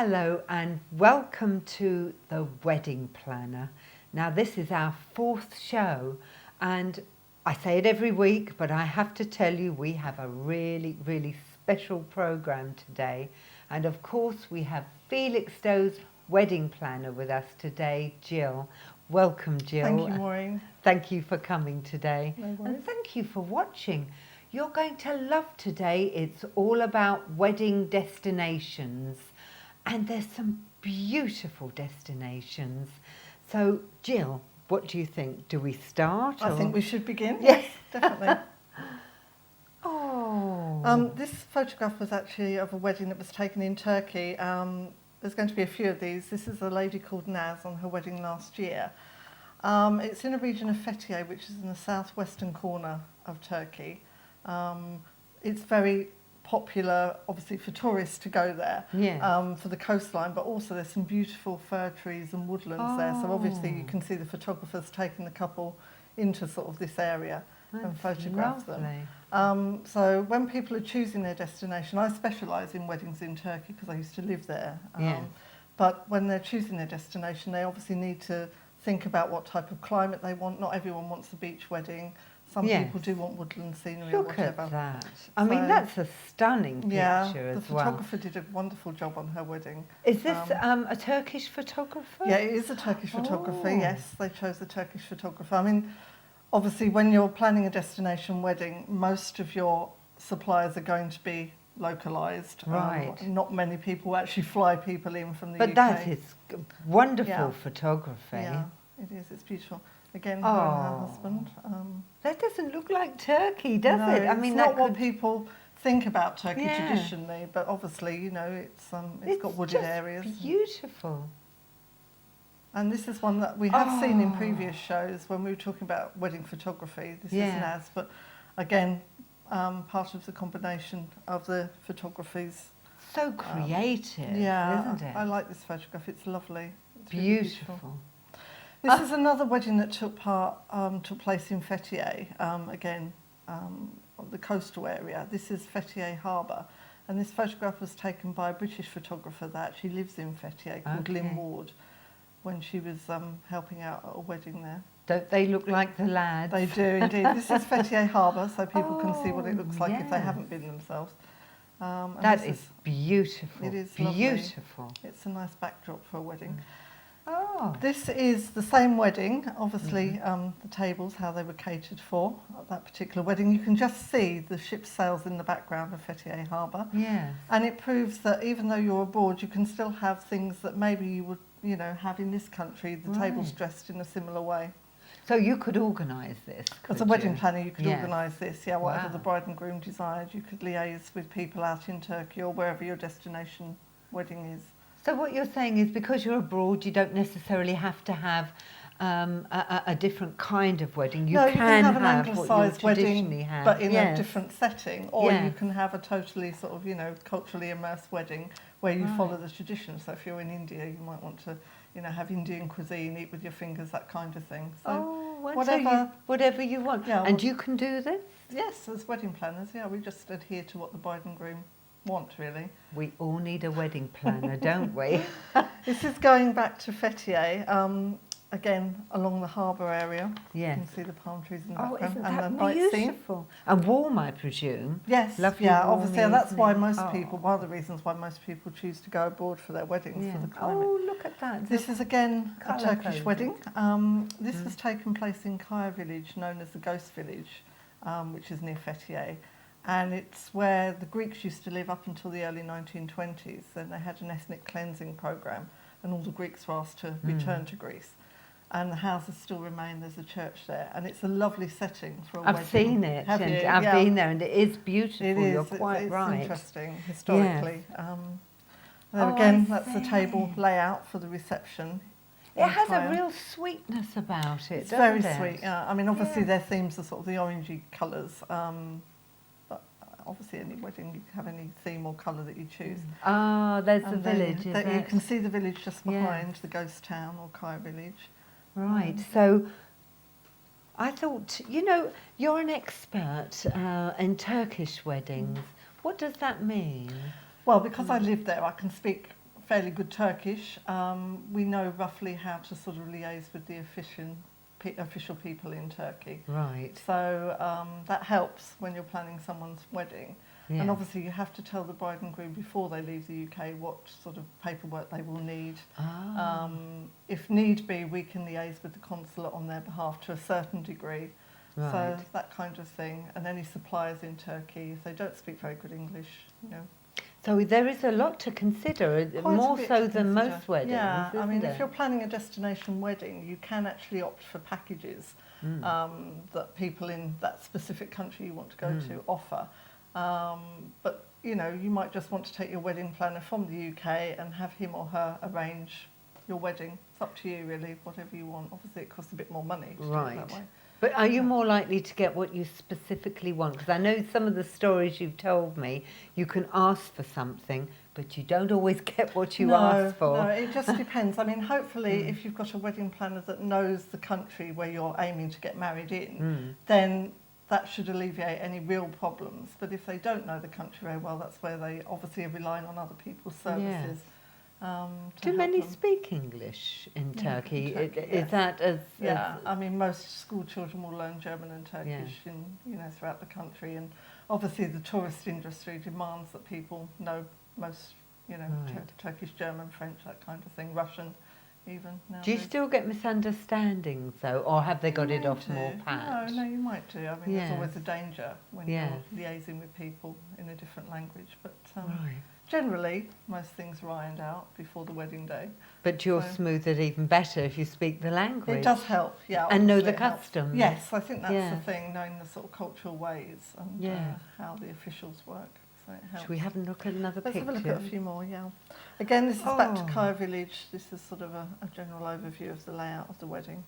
Hello and welcome to the Wedding Planner. Now this is our 4th show and I say it every week, but I have to tell you we have a really special program today. And of course we have Felixstowe's wedding planner with us today, Gill. Welcome, Gill. Thank you, Maureen. Thank you for coming today. No worries. And thank you for watching. You're going to love today. It's all about wedding destinations. And there's some beautiful destinations. So, Gill, what do you think? Do we start? I think we should begin. Yes, definitely. Oh. This photograph was actually of a wedding that was taken in Turkey. There's going to be a few of these. This is a lady called Naz on her wedding last year. It's in a region of Fethiye, which is in the southwestern corner of Turkey. It's very popular, obviously, for tourists to go there, for the coastline, but also there's some beautiful fir trees and woodlands there. So obviously you can see the photographers taking the couple into sort of this area and photograph them. So when people are choosing their destination, I specialise in weddings in Turkey because I used to live there. But when they're choosing their destination, they obviously need to think about what type of climate they want. Not everyone wants a beach wedding. Some people do want woodland scenery or whatever. Look at that. I mean, that's a stunning picture as well. The photographer did a wonderful job on her wedding. Is this a Turkish photographer? Yeah, it is a Turkish photographer, yes. They chose a Turkish photographer. I mean, obviously, when you're planning a destination wedding, most of your suppliers are going to be localised. Right. Not many people actually fly people in from the UK. But that is wonderful photography. Yeah, it is. It's beautiful. Again, her and her husband. That doesn't look like Turkey, does it? I mean, it's not what people think about Turkey traditionally, but obviously, you know, it's got wooded areas. Beautiful. And this is one that we have seen in previous shows when we were talking about wedding photography. This is Naz, but again, part of the combination of the photographies. So creative, isn't it? I like this photograph. It's lovely. It's beautiful. Really beautiful. This is another wedding that took place in Fethiye, again, the coastal area. This is Fethiye Harbour, and this photograph was taken by a British photographer that actually lives in Fethiye called Lynn Ward, when she was helping out at a wedding there. Don't they look like the lads? They do indeed. This is Fethiye Harbour, so people can see what it looks like if they haven't been themselves. That is beautiful. It is beautiful. Lovely. It's a nice backdrop for a wedding. This is the same wedding, obviously the tables, how they were catered for at that particular wedding. You can just see the ship's sails in the background of Fethiye Harbour. Yes. And it proves that even though you're abroad, you can still have things that maybe you would, you know, have in this country, the tables dressed in a similar way. So you could organise this, as a wedding planner, you could organise this, whatever the bride and groom desired. You could liaise with people out in Turkey or wherever your destination wedding is. So what you're saying is because you're abroad, you don't necessarily have to have a different kind of wedding. You can have an anglicised wedding, but in a different setting, or you can have a totally sort of, you know, culturally immersed wedding where you follow the tradition. So if you're in India, you might want to, you know, have Indian cuisine, eat with your fingers, that kind of thing. So whatever you want. Yeah, and you can do this? Yes, as wedding planners, we just adhere to what the bride and groom want, really. We all need a wedding planner, don't we? This is going back to Fethiye, again along the harbour area. Yes. You can see the palm trees in the background. Isn't and that the night beautiful? And warm, I presume. Yes, lovely. Obviously, and that's why most people, one of the reasons why most people choose to go abroad for their weddings, for the climate. Oh, look at that. This is again a Turkish wedding. This was taken place in Kaya village, known as the Ghost Village, which is near Fethiye. And it's where the Greeks used to live up until the early 1920s. Then they had an ethnic cleansing programme, and all the Greeks were asked to return to Greece. And the houses still remain. There's a church there, and it's a lovely setting for a wedding. I've seen it. Have you? I've been there, and it is beautiful. It is. You're quite right. It's interesting historically. There again, that's the table layout for the reception. It has a real sweetness about it. It's very sweet. Yeah. I mean, obviously their themes are sort of the orangey colours. Obviously, any wedding, you can have any theme or colour that you choose. There's the village, you can see the village just behind, the ghost town or Kaya village. Right, so I thought, you know, you're an expert in Turkish weddings. What does that mean? Well, because I lived there, I can speak fairly good Turkish, we know roughly how to sort of liaise with the official people in Turkey. Right. So that helps when you're planning someone's wedding. Yeah. And obviously you have to tell the bride and groom before they leave the UK what sort of paperwork they will need. Ah. If need be, we can liaise with the consulate on their behalf to a certain degree. Right. So that kind of thing. And any suppliers in Turkey, if they don't speak very good English, you know. So there is a lot to consider, Quite a more bit so to than consider. most weddings, Yeah, I mean, isn't if it? you're planning a destination wedding, you can actually opt for packages that people in that specific country you want to go to offer. But, you know, you might just want to take your wedding planner from the UK and have him or her arrange your wedding. It's up to you, really, whatever you want. Obviously, it costs a bit more money to do it that way. But are you more likely to get what you specifically want? Because I know some of the stories you've told me, you can ask for something, but you don't always get what you ask for. No, it just depends. I mean, hopefully, if you've got a wedding planner that knows the country where you're aiming to get married in, then that should alleviate any real problems. But if they don't know the country very well, that's where they obviously are relying on other people's services. Do many speak English in Turkey? Is that as... Yeah, I mean, most school children will learn German and Turkish throughout the country. And obviously the tourist industry demands that people know most, Turkish, German, French, that kind of thing, Russian even. Nowadays. Do you still get misunderstandings, though, or have they got it off more pat? No, you might do. I mean, there's always a danger when you're liaising with people in a different language. But generally, most things are ironed out before the wedding day. But you're smooth it even better if you speak the language. It does help, yeah. And know the customs. Yes, I think that's the thing, knowing the sort of cultural ways and how the officials work. So it helps. Should we have a look at another picture? Let's have a look at a few more, yeah. Again, this is back to Kaya Village. This is sort of a general overview of the layout of the wedding.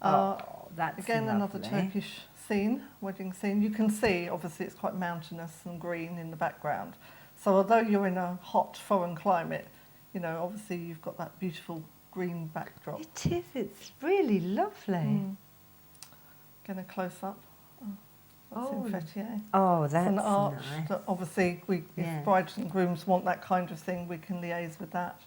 That's again, lovely. another Turkish scene, wedding scene. You can see, obviously, it's quite mountainous and green in the background. So although you're in a hot foreign climate, obviously you've got that beautiful green backdrop. It is, it's really lovely. Again, a close-up. That's in Fethiye. Oh, that's an arch nice. that obviously, if brides and grooms want that kind of thing, we can liaise with that.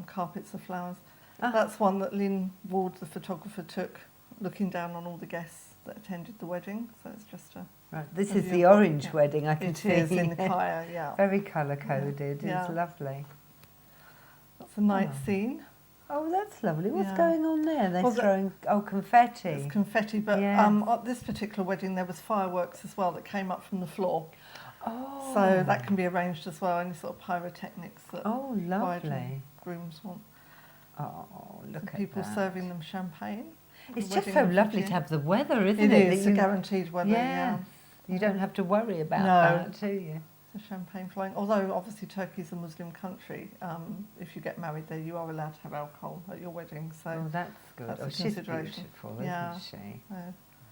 Carpets of flowers. That's one that Lynn Ward, the photographer, took, looking down on all the guests that attended the wedding. So it's just a... Right, this is the orange wedding, I can see. It is in the Kaya, yeah. Very colour-coded, it's lovely. That's a night scene. Oh, that's lovely. What's going on there? They're throwing confetti. It's confetti, but at this particular wedding there was fireworks as well that came up from the floor. Oh. So that can be arranged as well, any sort of pyrotechnics that bride and grooms want. Oh, look at people that. serving them champagne. It's just so lovely to have the weather, isn't it? It is, a guaranteed weather, yeah. You don't have to worry about that, do you? The champagne flowing. Although obviously Turkey is a Muslim country, if you get married there, you are allowed to have alcohol at your wedding. So that's good. That's she's beautiful, isn't she?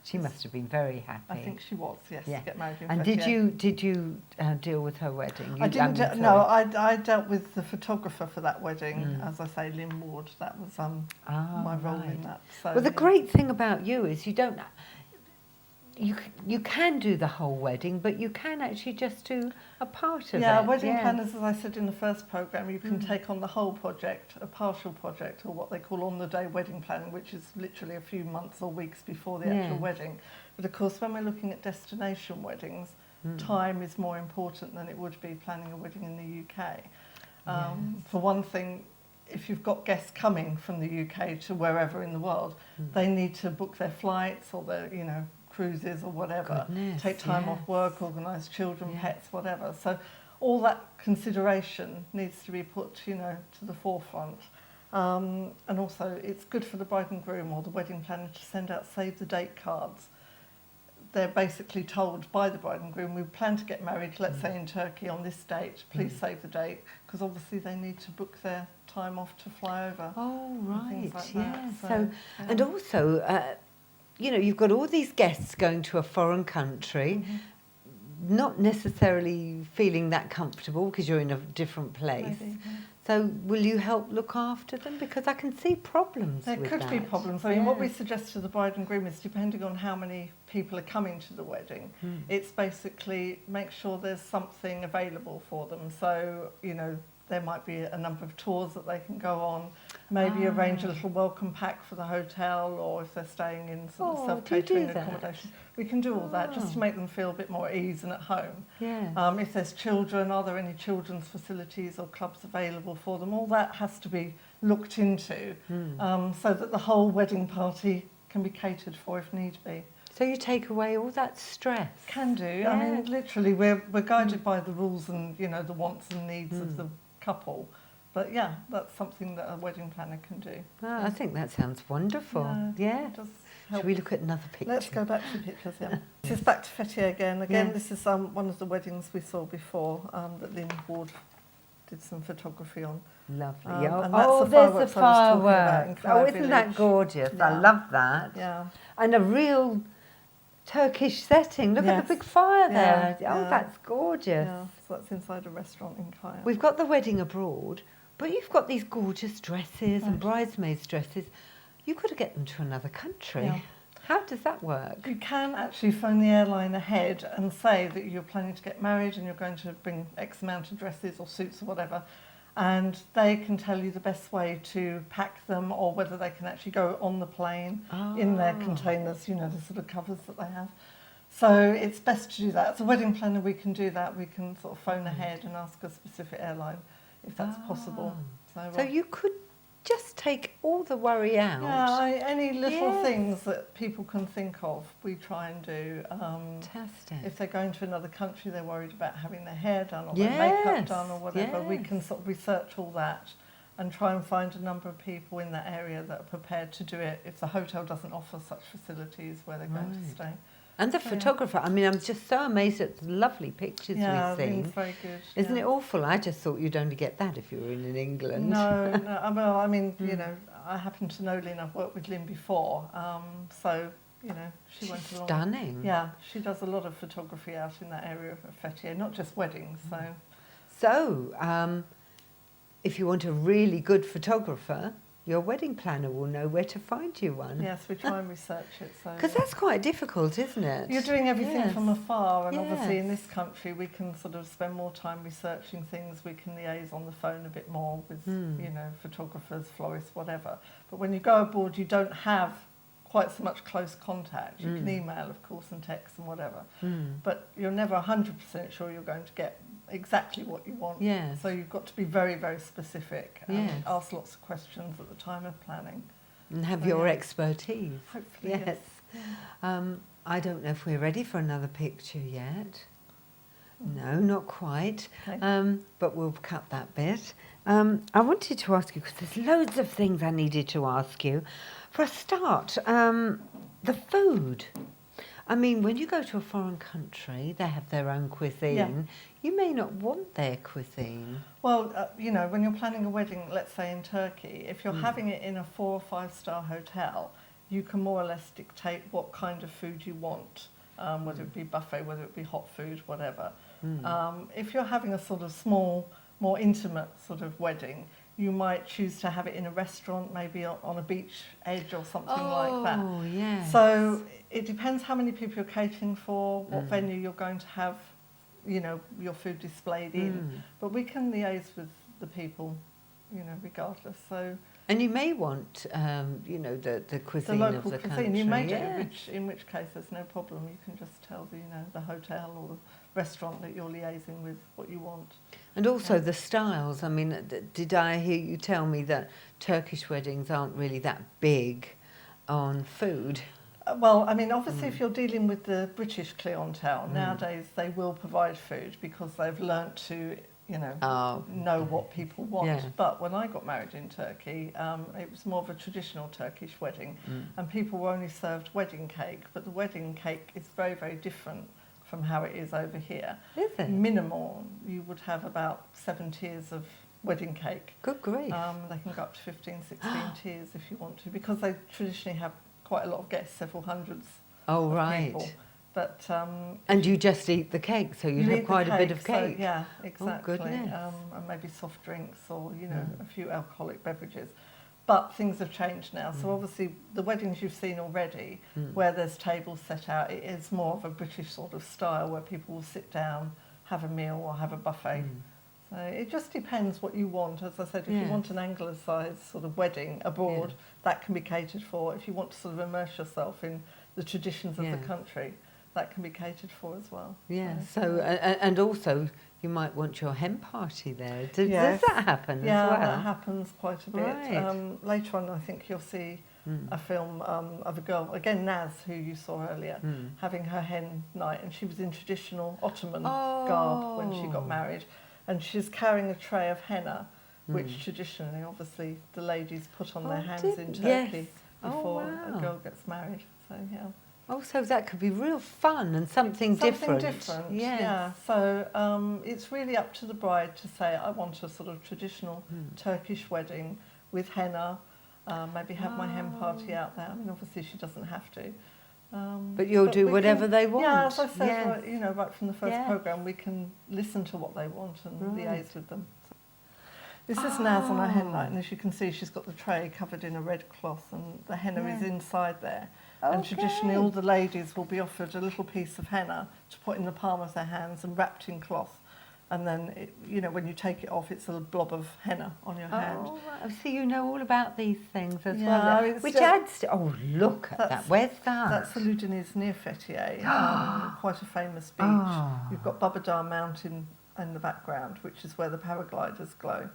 She must have been very happy. I think she was, yes, to get married in And Fethiye. did you deal with her wedding? I didn't. I dealt with the photographer for that wedding. As I say, Lynn Ward. That was my role in that. So, well, the great thing about you is you don't. You can do the whole wedding, but you can actually just do a part of it. Yeah, wedding planners, as I said in the first programme, you can take on the whole project, a partial project, or what they call on-the-day wedding planning, which is literally a few months or weeks before the actual wedding. But of course, when we're looking at destination weddings, time is more important than it would be planning a wedding in the UK. For one thing, if you've got guests coming from the UK to wherever in the world, they need to book their flights or their, cruises or whatever, take time off work, organise children, pets, whatever. So all that consideration needs to be put, to the forefront. And also it's good for the bride and groom or the wedding planner to send out save the date cards. They're basically told by the bride and groom, we plan to get married, let's say in Turkey on this date, please save the date, because obviously they need to book their time off to fly over. Oh, right, like So, and also, you've got all these guests going to a foreign country, not necessarily feeling that comfortable because you're in a different place. Maybe, So will you help look after them? Because I can see problems There with could that. be problems. I mean, what we suggest to the bride and groom is, depending on how many people are coming to the wedding, it's basically make sure there's something available for them. So, there might be a number of tours that they can go on, maybe arrange a little welcome pack for the hotel, or if they're staying in sort of self-catering accommodation. We can do all that just to make them feel a bit more at ease and at home. Yeah. If there's children, are there any children's facilities or clubs available for them? All that has to be looked into so that the whole wedding party can be catered for if need be. So you take away all that stress. Can do. Yeah. I mean, literally, we're guided by the rules and, you know, the wants and needs of the couple. But yeah, that's something that a wedding planner can do. Oh, I think that sounds wonderful. Yeah. It does help. Should we look at another picture? Let's go back to the pictures, yeah. This is back to Fethiye again. Again, this is one of the weddings we saw before that Lynn Ward did some photography on. Lovely. And that's the there's the fireworks I was talking about in fireworks. Kaya Isn't that Village. gorgeous? I Yeah. love that. Yeah. And a real Turkish setting. Look at Yes. the big fire Yeah, there. Oh, yeah. that's gorgeous. Yeah, so that's inside a restaurant in Kaya. We've got the wedding abroad, but you've got these gorgeous dresses and Right. bridesmaids' dresses. You've got to get them to another country. Yeah. How does that work? You can actually phone the airline ahead and say that you're planning to get married and you're going to bring X amount of dresses or suits or whatever, and they can tell you the best way to pack them or whether they can actually go on the plane in their containers, you know, the sort of covers that they have. So it's best to do that. As a wedding planner, we can do that. We can sort of phone ahead and ask a specific airline if that's possible. So you could just take all the worry out. yeah, any little Yes. things that people can think of, we try and do. Fantastic. If they're going to another country, they're worried about having their hair done or their makeup Yes, done or whatever. We yes. can sort of research all that and try and find a number of people in that area that are prepared to do it if the hotel doesn't offer such facilities where they're going to Right. stay. And the So, yeah. photographer, I mean, I'm just so amazed at the lovely pictures Yeah, we've seen. it's very good. Isn't yeah. it awful? I just thought you'd only get that if you were in England. No, well, I mean, you know, I happen to know Lynn. I've worked with Lynn before, so you know, she went along. Stunning. Yeah, she does a lot of photography out in that area of Fethiye, not just weddings. So, if you want a really good photographer, your wedding planner will know where to find you one. Yes, we try and research it. So Because that's quite difficult, isn't it? you're doing everything Yes. from afar, and obviously in Yes. this country we can sort of spend more time researching things. We can liaise on the phone a bit more with you know, photographers, florists, whatever. But when you go abroad, you don't have quite so much close contact. You can email, of course, and text and whatever. But you're never 100% sure you're going to get exactly what you want. Yes. So you've got to be very, very specific and Yes. ask lots of questions at the time of planning. And have So, your yeah. expertise. Hopefully, Yes. I don't know if we're ready for another picture yet. No, not quite. Okay. But we'll cut that bit. I wanted to ask you, because there's loads of things I needed to ask you. For a start, the food. I mean, when you go to a foreign country, they have their own cuisine. Yeah. You may not want their cuisine. Well, you know, when you're planning a wedding, let's say in Turkey, if you're having it in a 4 or 5-star hotel, you can more or less dictate what kind of food you want, whether it be buffet, whether it be hot food, whatever. If you're having a sort of small, more intimate sort of wedding, you might choose to have it in a restaurant, maybe on a beach edge or something like that. Oh, yes. So it depends how many people you're catering for, what venue you're going to have, you know, your food displayed in. But we can liaise with the people, you know, regardless. So And you may want, you know, the the cuisine local of the cuisine, country. you may yes. do, in which case there's no problem. You can just tell the, you know, the hotel or the restaurant that you're liaising with what you want. And also Yeah. the styles. I mean, did I hear you tell me that Turkish weddings aren't really that big on food? Well, I mean, obviously, if you're dealing with the British clientele, nowadays they will provide food because they've learnt to, you know, know what people want. Yeah. But when I got married in Turkey, it was more of a traditional Turkish wedding, and people were only served wedding cake. But the wedding cake is very, very different from how it is over here. Is it? Minimal, you would have about 7 tiers of wedding cake. Good grief. They can go up to 15, 16 tiers if you want to, because they traditionally have quite a lot of guests, several hundreds Oh, of right. people. But And you just eat the cake, so you'd you have eat quite the a bit of so, cake. yeah, exactly. goodness. And maybe soft drinks or, you know, a few alcoholic beverages. But things have changed now. So obviously the weddings you've seen already, where there's tables set out, it is more of a British sort of style where people will sit down, have a meal or have a buffet. So it just depends what you want. As I said, if you want an anglicised sort of wedding abroad, that can be catered for. If you want to sort of immerse yourself in the traditions of the country, that can be catered for as well. Yeah, so and also you might want your hen party there. Does that happen as well? Yeah, that happens quite a bit. Right. Later on, I think you'll see a film of a girl, again Naz, who you saw earlier, having her hen night, and she was in traditional Ottoman garb when she got married, and she's carrying a tray of henna, which traditionally, obviously, the ladies put on their hands in Turkey before a girl gets married. So yeah. Oh, so that could be real fun and something different. Something different, yeah. So it's really up to the bride to say, I want a sort of traditional Turkish wedding with henna, maybe have my hen party out there. I mean, obviously she doesn't have to. But you'll do whatever they want. Yeah, as I said, right, you know, right from the first programme, we can listen to what they want and liaise with them. This is Naz on her hen night, and as you can see, she's got the tray covered in a red cloth, and the henna is inside there. And traditionally, all the ladies will be offered a little piece of henna to put in the palm of their hands and wrapped in cloth. And then, you know, when you take it off, it's a blob of henna on your hand. Oh, right. So you know all about these things as well. Which adds to... Oh, look at that. Where's that? That's the Ludeniz near Fethiye, quite a famous beach. You've got Babadar Mountain in the background, which is where the paragliders go,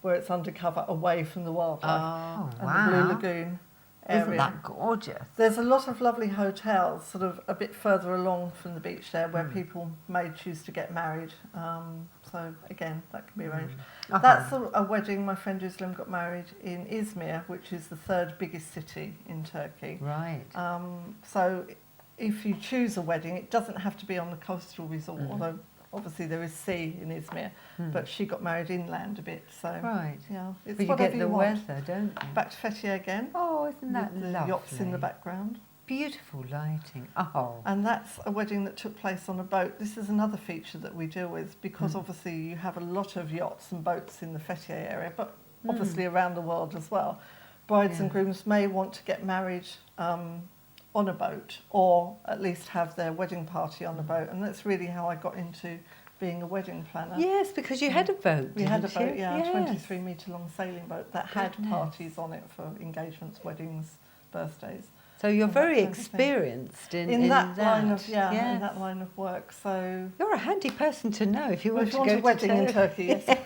where it's undercover, away from the wildlife. And the Blue Lagoon area. Isn't that gorgeous? There's a lot of lovely hotels sort of a bit further along from the beach there where people may choose to get married. So again, that can be arranged. That's a wedding. My friend Islam got married in Izmir, which is the third biggest city in Turkey. Right. So if you choose a wedding, it doesn't have to be on the coastal resort, although obviously there is sea in Izmir, but she got married inland a bit, so yeah, it's but you whatever get the weather, don't you? Back to Fethiye again. Oh, isn't that with the lovely? yachts in the background. Beautiful lighting. Oh. And that's a wedding that took place on a boat. This is another feature that we deal with because obviously you have a lot of yachts and boats in the Fethiye area, but obviously around the world as well. Brides and grooms may want to get married on a boat, or at least have their wedding party on a boat, and that's really how I got into being a wedding planner. Yes, because you had a boat. We had a boat, a 23-metre long sailing boat that had parties on it for engagements, weddings, birthdays. So you're very experienced in that line of in that line of work. So you're a handy person to know if you want to go to a wedding in Turkey. Yes.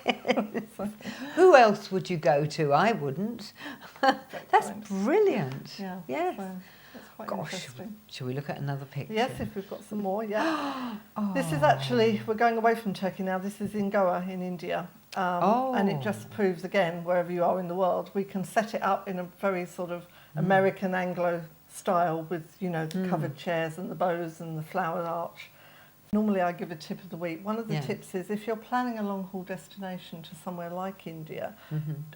Who else would you go to? I wouldn't. That's brilliant. Yeah. Yes. So that's quite interesting. Shall we look at another picture? Yes, if we've got some more. Yeah. This is actually, we're going away from Turkey now. This is in Goa in India. And it just proves again, wherever you are in the world, we can set it up in a very sort of American Anglo style with, you know, the covered chairs and the bows and the flower arch. Normally I give a tip of the week. One of the tips is if you're planning a long haul destination to somewhere like India,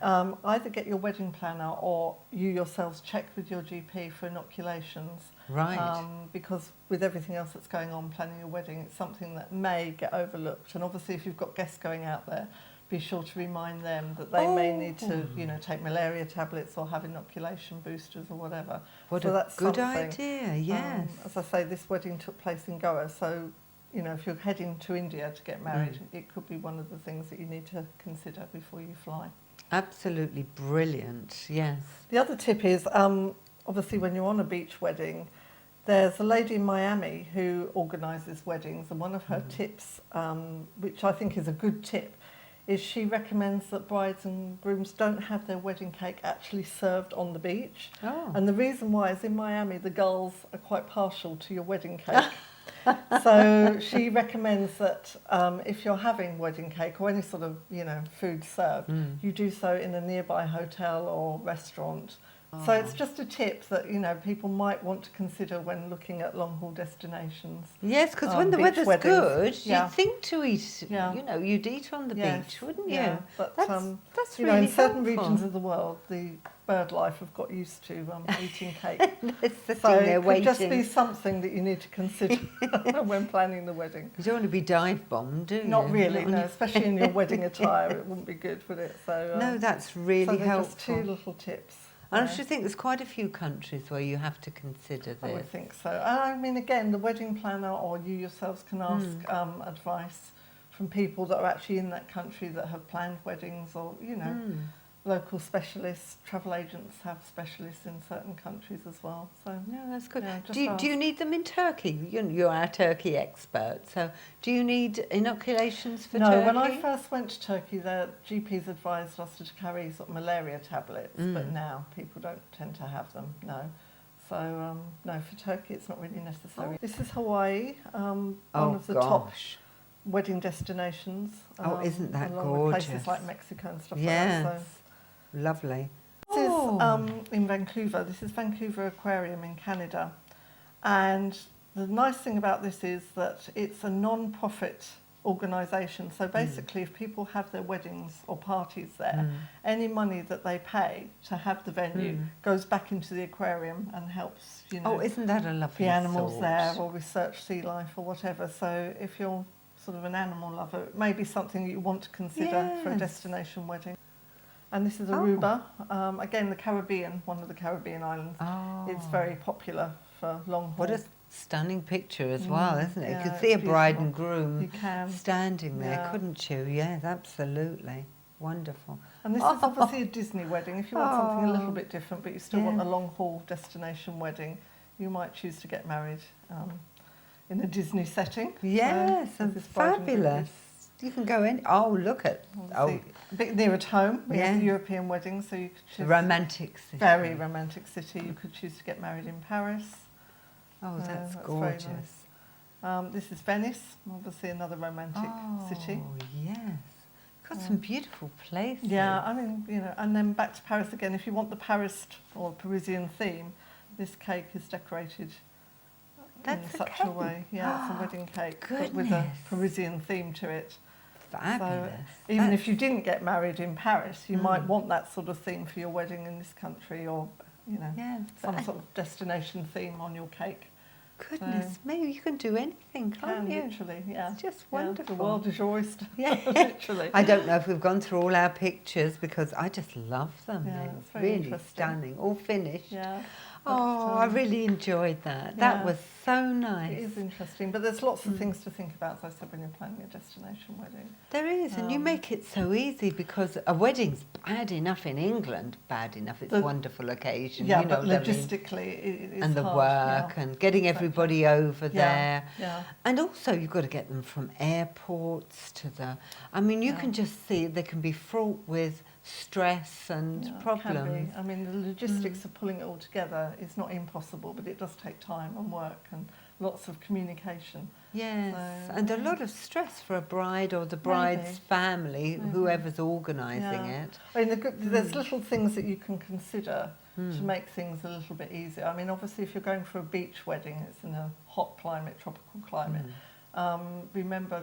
either get your wedding planner or you yourselves check with your GP for inoculations. Right. Because with everything else that's going on planning a wedding, it's something that may get overlooked. And obviously if you've got guests going out there, be sure to remind them that they may need to, you know, take malaria tablets or have inoculation boosters or whatever. What so a that's good something. idea, yes. As I say, this wedding took place in Goa, so, you know, if you're heading to India to get married, it could be one of the things that you need to consider before you fly. Absolutely brilliant, yes. The other tip is, obviously when you're on a beach wedding, there's a lady in Miami who organises weddings, and one of her tips, which I think is a good tip, is she recommends that brides and grooms don't have their wedding cake actually served on the beach. And the reason why is in Miami, the gulls are quite partial to your wedding cake. So she recommends that if you're having wedding cake or any sort of, you know, food served, you do so in a nearby hotel or restaurant. So it's just a tip that, you know, people might want to consider when looking at long-haul destinations. Yes, because when the weather's good, you'd think to eat, you know, you'd eat on the beach, wouldn't you? Yeah, but that's you really know, in certain helpful. regions of the world, the bird life have got used to eating cake. So it could just be something that you need to consider when planning the wedding. You don't want to be dive bombed, do you? Not really, no, especially in your wedding attire, it wouldn't be good, would it? So no, that's really helpful. Just two little tips. And I should think there's quite a few countries where you have to consider this. I would think so. And I mean, again, the wedding planner or you yourselves can ask advice from people that are actually in that country that have planned weddings, or, you know, local specialists. Travel agents have specialists in certain countries as well. So Yeah, that's good. yeah, Do you need them in Turkey? You're our Turkey expert. So do you need inoculations for Turkey? No, when I first went to Turkey, the GPs advised us to carry sort of malaria tablets, but now people don't tend to have them, no. So, no, for Turkey it's not really necessary. Oh. This is Hawaii, one of the top wedding destinations. Isn't that along gorgeous? With places like Mexico and stuff yes. like that. So. Lovely. This is in Vancouver. This is Vancouver Aquarium in Canada. And the nice thing about this is that it's a non-profit organisation. So basically, if people have their weddings or parties there, any money that they pay to have the venue goes back into the aquarium and helps, you know, isn't that a lovely the animals thought? there, or research sea life or whatever. So if you're sort of an animal lover, it may be something you want to consider for a destination wedding. And this is Aruba. Again, the Caribbean, one of the Caribbean islands. It's very popular for long haul. What a stunning picture as well, isn't it? Yeah, you could see a bride and beautiful. groom You can. standing there, couldn't you? Yes, absolutely. Wonderful. And this is obviously a Disney wedding. If you want something a little bit different, but you still want a long haul destination wedding, you might choose to get married in a Disney setting. Yes, and fabulous. You can go in. Oh, look at. A bit near at home. We have the European wedding, so you could choose. Romantic city. Very romantic city. You could choose to get married in Paris. Oh, that's gorgeous. Nice. This is Venice, obviously another romantic city. Oh, yes. Got some beautiful places. Yeah, I mean, you know, and then back to Paris again. If you want the Paris or Parisian theme, this cake is decorated in such a way. Yeah, it's a wedding cake, but with a Parisian theme to it. Fabulous. So even if you didn't get married in Paris, you might want that sort of theme for your wedding in this country, or, you know, some sort of destination theme on your cake. Goodness me, you can do anything, can't you? Literally, yeah. It's just wonderful. The world is your oyster. Yeah. Literally. I don't know if we've gone through all our pictures because I just love them. Yeah, They're it's very really stunning, all finished. Yeah. Oh, I really enjoyed that. That was so nice. It is interesting, but there's lots of things to think about, as I said, when you're planning a destination wedding. There is, and you make it so easy because a wedding's bad enough in England, it's a wonderful occasion. Yeah, you know but logistically it is and the hard, work and getting everybody over there. Yeah. And also you've got to get them from airports to the... I mean, you can just see they can be fraught with stress and problems. Can be. I mean, the logistics of pulling it all together is not impossible, but it does take time and work and lots of communication. Yes, and a lot of stress for a bride or the bride's family, whoever's organising it. I mean, there's little things that you can consider to make things a little bit easier. I mean, obviously, if you're going for a beach wedding, it's in a hot climate, tropical climate. Remember,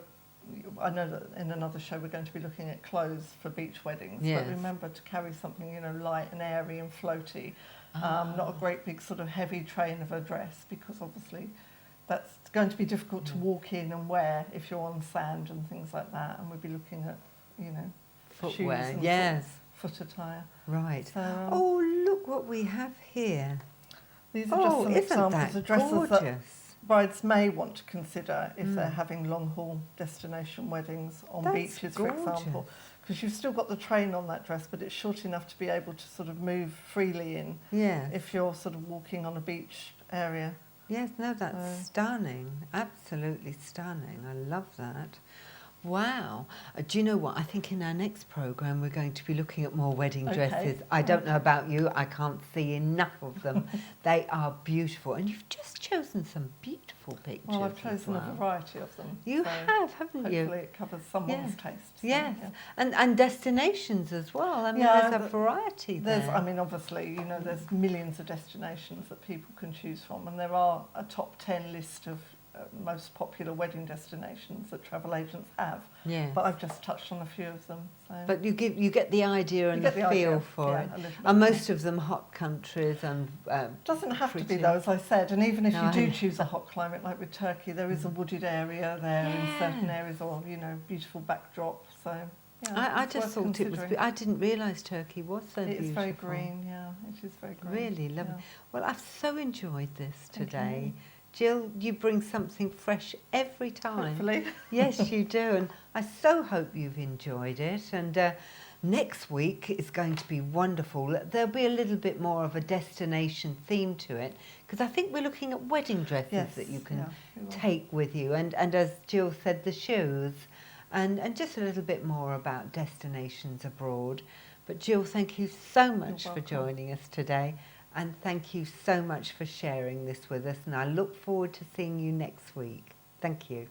I know that in another show we're going to be looking at clothes for beach weddings, but remember to carry something, you know, light and airy and floaty, not a great big sort of heavy train of a dress, because obviously that's going to be difficult to walk in and wear if you're on sand and things like that, and we'll be looking at, you know, footwear, shoes and foot attire. Right. So, oh, look what we have here. These are just some examples of dresses that brides may want to consider if they're having long-haul destination weddings on beaches, for example, because you've still got the train on that dress, but it's short enough to be able to sort of move freely in if you're sort of walking on a beach area. Yes, no, that's stunning, absolutely stunning. I love that. Wow. Do you know what? I think in our next programme we're going to be looking at more wedding dresses. I don't know about you, I can't see enough of them. They are beautiful. And you've just chosen some beautiful pictures. Well, I've chosen a variety of them. You have, haven't you? Hopefully it covers someone's taste. So, yes, and destinations as well. I mean, there's a variety there. I mean, obviously, you know, there's millions of destinations that people can choose from, and there are a top 10 list of most popular wedding destinations that travel agents have. Yeah. But I've just touched on a few of them. So. But you get the idea and the feel for it. And most of them hot countries and doesn't have to be though, as I said. And even if you do choose a hot climate like with Turkey, there is a wooded area there in certain areas, or, you know, beautiful backdrop. So yeah, I just thought it was. I didn't realise Turkey was so beautiful. It's very green. Yeah, it is very green. Really lovely. Well, I've so enjoyed this today. Jill, you bring something fresh every time. Hopefully. Yes, you do, and I so hope you've enjoyed it. And next week is going to be wonderful. There'll be a little bit more of a destination theme to it, because I think we're looking at wedding dresses that you can take with you, and as Jill said, the shoes, and just a little bit more about destinations abroad. But Jill, thank you so much for joining us today. And thank you so much for sharing this with us. And I look forward to seeing you next week. Thank you.